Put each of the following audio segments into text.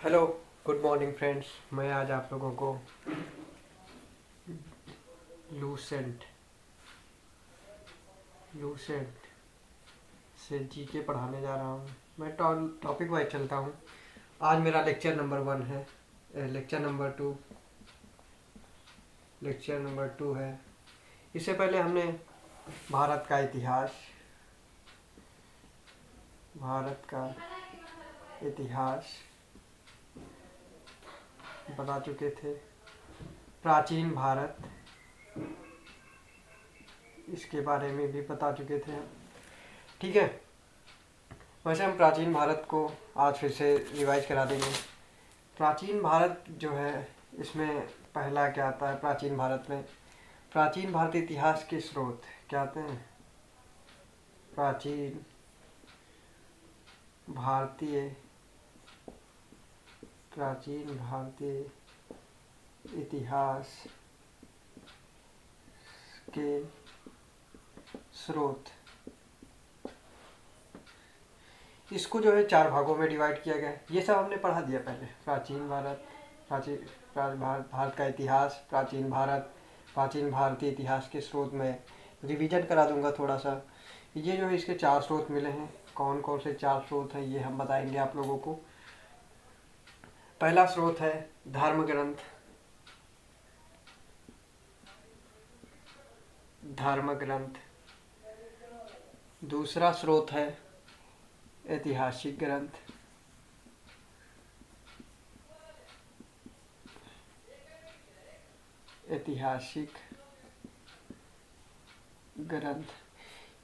Hello, good morning friends. मैं आज आप लोगों को लूसेंट लूसेंट से जीके पढ़ाने जा रहा हूँ। मैं टॉपिक वाइज चलता हूँ। आज मेरा लेक्चर नंबर 1 है। लेक्चर नंबर 2 लेक्चर नंबर 2 है। इससे पहले हमने भारत का इतिहास बता चुके थे। प्राचीन भारत, इसके बारे में भी बता चुके थे। ठीक है, वैसे हम प्राचीन भारत को आज फिर से रिवाइज करा देंगे। प्राचीन भारत जो है, इसमें पहला क्या आता है प्राचीन भारत में? प्राचीन भारतीय इतिहास के स्रोत क्या आते हैं? प्राचीन भारतीय इतिहास के स्रोत। इसको जो है 4 भागों में डिवाइड किया गया है। ये सब हमने पढ़ा दिया पहले। प्राचीन भारत, भारत का इतिहास, प्राचीन भारत, प्राचीन भारतीय इतिहास के स्रोत में रिवीजन करा दूंगा थोड़ा सा। ये जो है इसके 4 स्रोत मिले हैं। कौन कौन से 4 स्रोत हैं ये हम बताएंगे आप लोगों को। पहला स्रोत है धर्म ग्रंथ। दूसरा स्रोत है ऐतिहासिक ग्रंथ।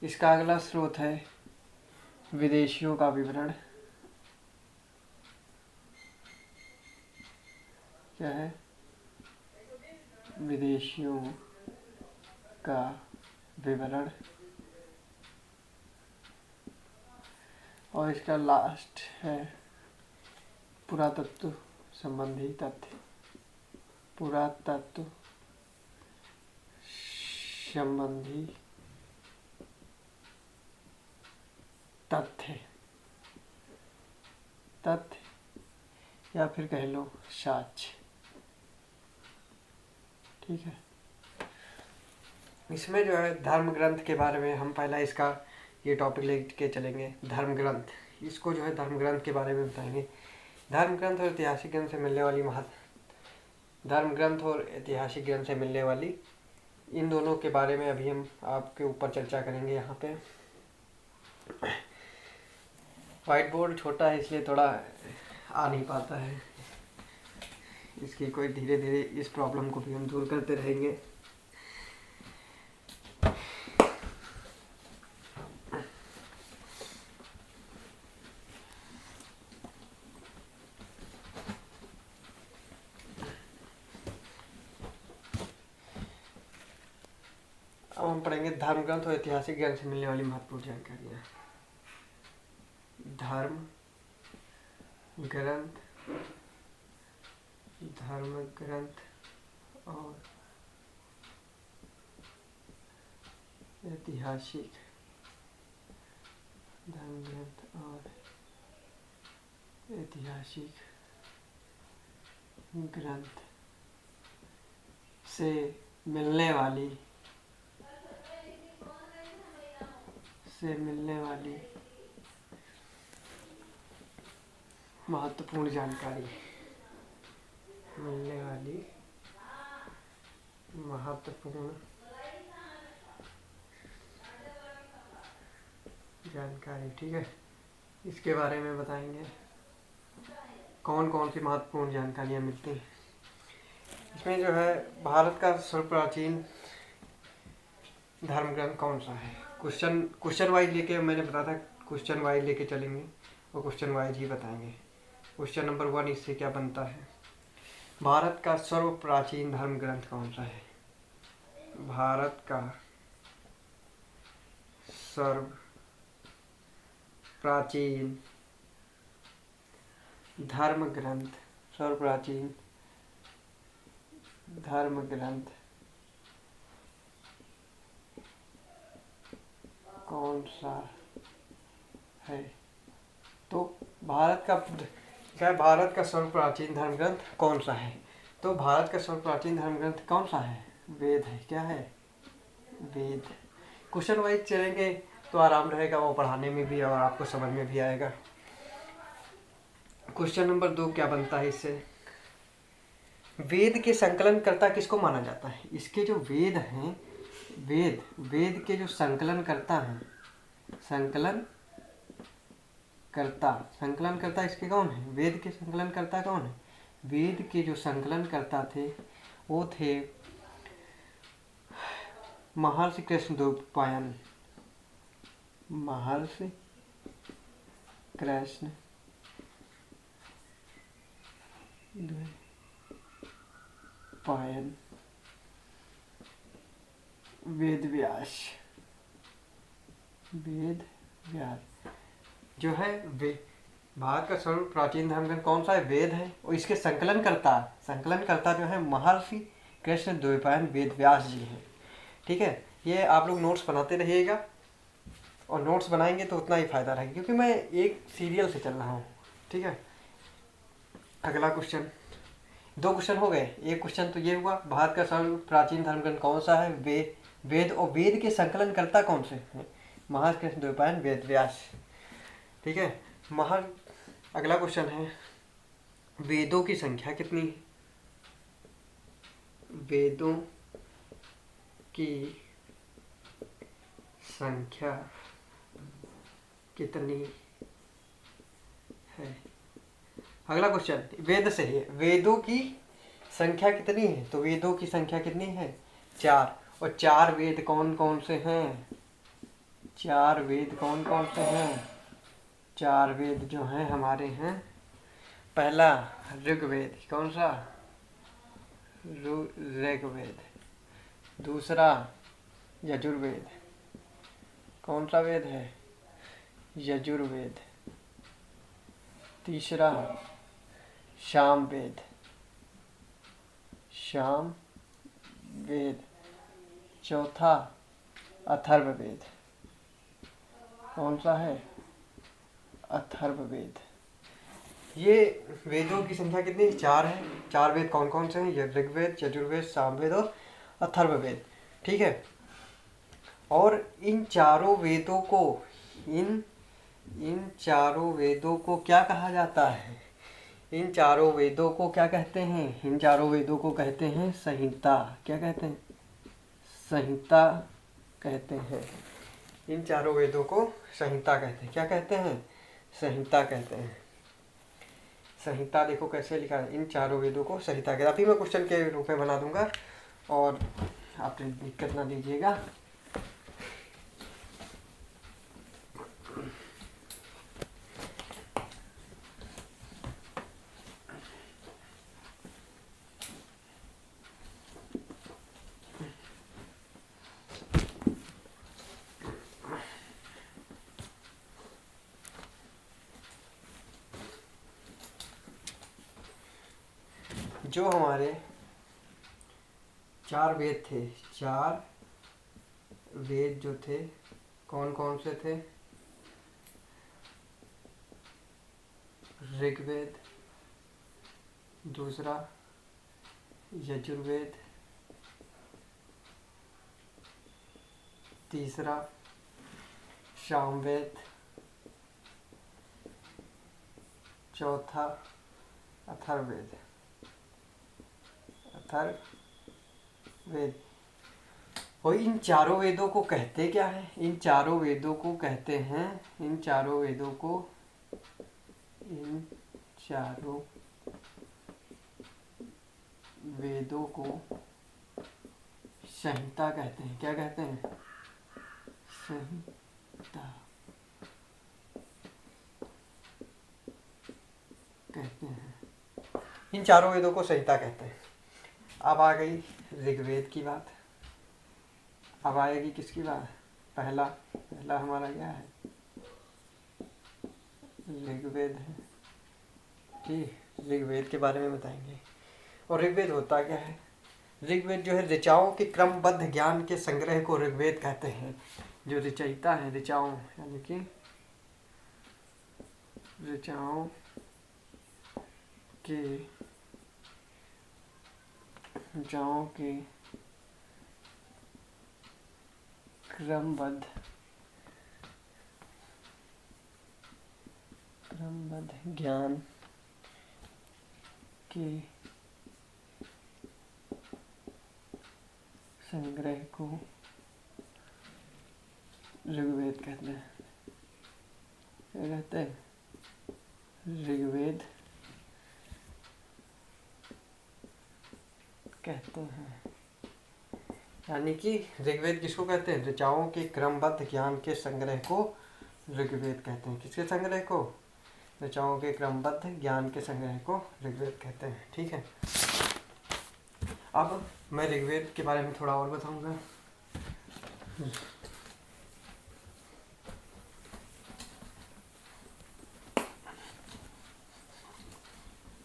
इसका अगला स्रोत है विदेशियों का विवरण। क्या है? विदेशियों का विवरण। और इसका लास्ट है पुरातत्व संबंधी तथ्य। पुरातत्व संबंधी तथ्य या फिर कह लो साक्ष्य। ठीक है, इसमें जो है धर्म ग्रंथ के बारे में हम पहला इसका ये टॉपिक लेके चलेंगे। धर्म ग्रंथ, इसको जो है धर्म ग्रंथ के बारे में बताएंगे। धर्म ग्रंथ और ऐतिहासिक ग्रंथ से मिलने वाली इन दोनों के बारे में अभी हम आपके ऊपर चर्चा करेंगे। यहाँ पे व्हाइट बोर्ड छोटा है इसलिए थोड़ा आ नहीं पाता है। इसकी कोई धीरे धीरे इस प्रॉब्लम को भी हम दूर करते रहेंगे। अब हम पढ़ेंगे धर्म ग्रंथ और ऐतिहासिक ज्ञान से मिलने वाली महत्वपूर्ण जानकारियाँ। धर्म ग्रंथ और ऐतिहासिक ग्रंथ से मिलने वाली महत्वपूर्ण जानकारी। ठीक है, इसके बारे में बताएंगे कौन कौन सी महत्वपूर्ण जानकारियाँ मिलती हैं। इसमें जो है भारत का सर्वप्राचीन धर्म ग्रंथ कौन सा है? क्वेश्चन वाइज लेके मैंने बताया था, क्वेश्चन वाइज लेके चलेंगे और क्वेश्चन वाइज ही बताएंगे। क्वेश्चन नंबर 1 इससे क्या बनता है? भारत का सर्वप्राचीन धर्म ग्रंथ कौन सा है? भारत का सर्वप्राचीन धर्म ग्रंथ कौन सा है? तो भारत का क्या भारत का सर्व प्राचीन धर्म ग्रंथ कौन सा है? तो भारत का सर्व प्राचीन धर्म ग्रंथ कौन सा है? वेद है। क्या है? वेद। क्वेश्चन वाइज चलेंगे तो आराम रहेगा, वो पढ़ाने में भी और आपको समझ में भी आएगा। क्वेश्चन नंबर 2 क्या बनता है इससे? वेद के संकलन करता किसको माना जाता है? इसके जो वेद हैं, वेद के जो संकलन करता है, संकलन करता इसके कौन है? वेद के संकलन करता कौन है? वेद के जो संकलन करता थे वो थे महर्षि कृष्णद्वैपायन। महर्षि कृष्ण द्वैपायन, वेद व्यास जो है भारत का सर्व प्राचीन धर्म ग्रंथ कौन सा है? वेद है। और इसके संकलन करता जो है महर्षि कृष्ण द्वैपायन वेद व्यास जी हैं। ठीक है, ये आप लोग नोट्स बनाते रहिएगा, और नोट्स बनाएंगे तो उतना ही फायदा रहेगा, क्योंकि मैं एक सीरियल से चल रहा हूँ। ठीक है, अगला क्वेश्चन, 2 क्वेश्चन हो गए। एक क्वेश्चन तो ये हुआ भारत का सर्व प्राचीन धर्म ग्रंथ कौन सा है? वेद। और वेद के संकलन करता कौन से हैं? महर्षि कृष्ण द्वैपायन वेद व्यास। ठीक है, अगला क्वेश्चन है वेदों की संख्या कितनी है? वेदों की संख्या कितनी है? अगला क्वेश्चन वेद से है, वेदों की संख्या कितनी है? तो वेदों की संख्या कितनी है? 4। और 4 वेद कौन कौन से हैं? 4 वेद कौन कौन से हैं? 4 वेद जो हैं हमारे हैं, पहला ऋग्वेद। कौन सा? ऋग्वेद। दूसरा यजुर्वेद। कौन सा वेद है? यजुर्वेद। तीसरा सामवेद। चौथा अथर्ववेद। कौन सा है? अथर्ववेद। ये वेदों की संख्या कितनी? 4 है। 4 वेद कौन कौन से हैं? ऋग्वेद, यजुर्वेद, सामवेद और अथर्ववेद। ठीक है, और इन चारों वेदों को क्या कहा जाता है? इन चारों वेदों को क्या कहते हैं? इन चारों वेदों को कहते हैं संहिता। क्या कहते हैं? संहिता कहते हैं। इन चारों वेदों को संहिता कहते हैं। क्या कहते हैं? संहिता कहते हैं। संहिता देखो कैसे लिखा है, इन चारों वेदों को संहिता कहते हैं। अभी मैं क्वेश्चन के रूप में बना दूंगा और आप दिक्कत ना दीजिएगा। जो हमारे 4 वेद थे, 4 वेद जो थे कौन कौन से थे? ऋग्वेद, दूसरा यजुर्वेद, तीसरा सामवेद, चौथा अथर्ववेद। और इन चारों वेदों को कहते क्या है? इन चारों वेदों को कहते हैं, इन चारों वेदों को संहिता कहते हैं। क्या कहते हैं? संहिता कहते हैं। इन चारों वेदों को संहिता कहते हैं। अब आ गई ऋग्वेद की बात। अब आएगी किसकी बात? पहला हमारा क्या है? ऋग्वेद है। ठीक, ऋग्वेद के बारे में बताएंगे। और ऋग्वेद होता क्या है? ऋग्वेद जो है ऋचाओं के क्रमबद्ध ज्ञान के संग्रह को ऋग्वेद कहते हैं। जो रचयिता है ऋचाओं, यानी कि ऋचाओं के ऋचाओं के क्रमबद्ध ज्ञान के संग्रह को ऋग्वेद कहते हैं। क्या कहते हैं? ऋग्वेद कहते हैं। यानी कि ऋग्वेद किसको कहते हैं? ऋचाओं के क्रमबद्ध ज्ञान के संग्रह को ऋग्वेद कहते हैं। किसके संग्रह को? ऋचाओं के क्रमबद्ध ज्ञान के संग्रह को ऋग्वेद कहते हैं। ठीक है, अब मैं ऋग्वेद के बारे में थोड़ा और बताऊंगा।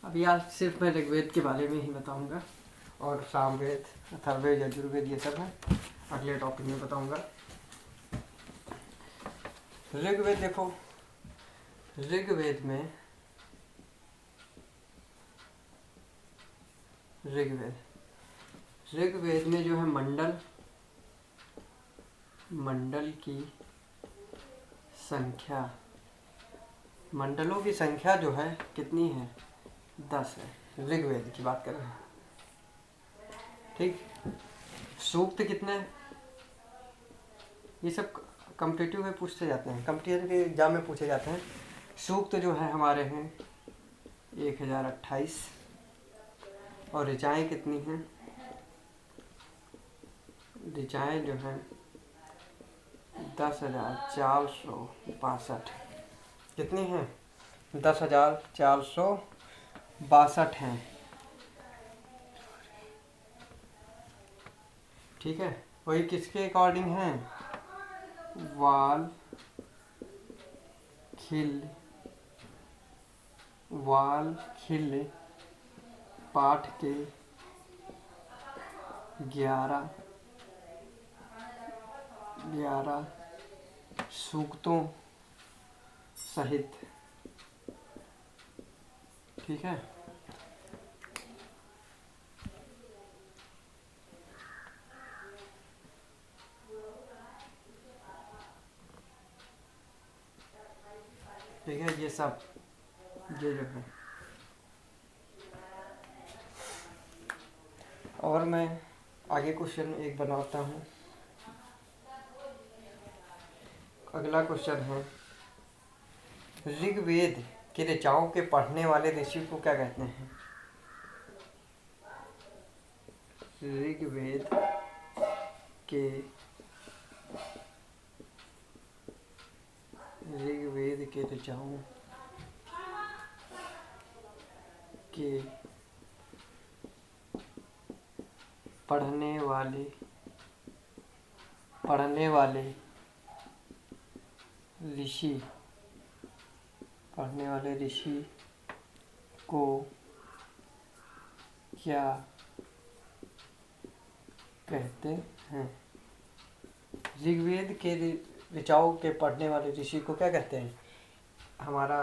अभी आज सिर्फ मैं ऋग्वेद के बारे में ही बताऊंगा, और सामवेद, अथर्ववेद, यजुर्वेद ये सब है अगले टॉपिक में बताऊंगा। ऋग्वेद देखो, ऋग्वेद में ऋग्वेद में जो है मंडल की संख्या, मंडलों की संख्या जो है कितनी है? 10 है। ऋग्वेद की बात कर रहे हैं। ठीक, सूक्त कितने? ये सब कॉम्पिटिटिव में पूछते जाते हैं, कॉम्पिटिटिव के एग्जाम में पूछे जाते हैं। सूक्त जो है हमारे हैं 1028, और ऋचाएँ कितनी हैं? ऋचाएँ जो हैं 10,462। कितनी हैं? 10,462 हैं। ठीक है, वही किसके अकॉर्डिंग हैं? वालखिल्य पाठ के 11 सूक्तों सहित। ठीक है, ठीक है, ये सब ये जो है। और मैं आगे क्वेश्चन एक बनाता हूँ। अगला क्वेश्चन है, ऋग्वेद के ऋचाओं के पढ़ने वाले ऋषि को क्या कहते हैं? ऋग्वेद के ऋचाओं के पढ़ने वाले ऋषि को क्या कहते हैं? ऋग्वेद के ऋचाओं के पढ़ने वाले ऋषि को क्या कहते हैं? हमारा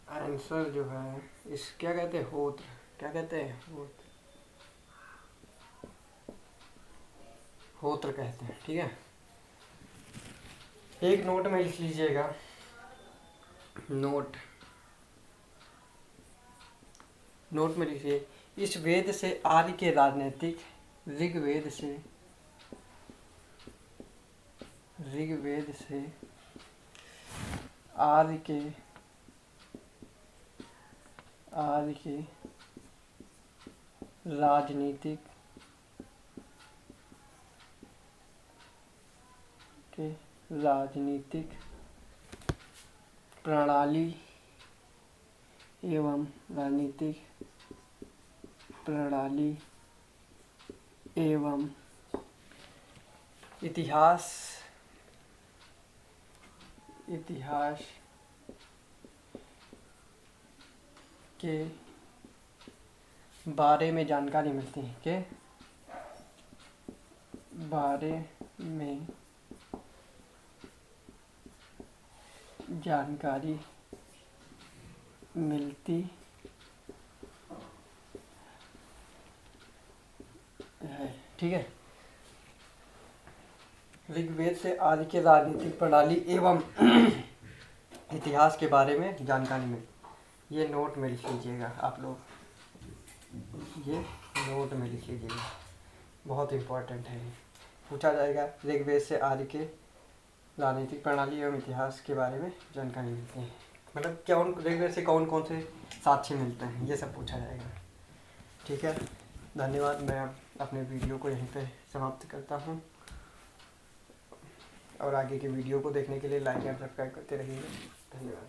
आंसर जो है इस क्या कहते हैं? होत्र। क्या कहते हैं? होत्र कहते हैं। ठीक है, एक नोट में लिख लीजिएगा। नोट में लिखिए, इस वेद से आर्य के राजनीतिक, ऋग्वेद से आर्य के राजनीतिक प्रणाली एवं इतिहास के बारे में जानकारी मिलती है। के बारे में जानकारी मिलती ठीक है। ऋग्वेद से आदि के राजनीतिक प्रणाली एवं इतिहास के बारे में जानकारी में, ये नोट में लिख लीजिएगा आप लोग, ये नोट में लिख लीजिएगा, बहुत इम्पोर्टेंट है। पूछा जाएगा ऋग्वेद से आदि के राजनीतिक प्रणाली एवं इतिहास के बारे में जानकारी मिलती है, मतलब क्या ऋग्वेद से कौन कौन से साक्ष्य मिलते हैं, ये सब पूछा जाएगा। ठीक है, धन्यवाद। मैं अपने वीडियो को यहीं पे समाप्त करता हूँ और आगे के वीडियो को देखने के लिए लाइक एंड सब्सक्राइब करते रहिए। धन्यवाद।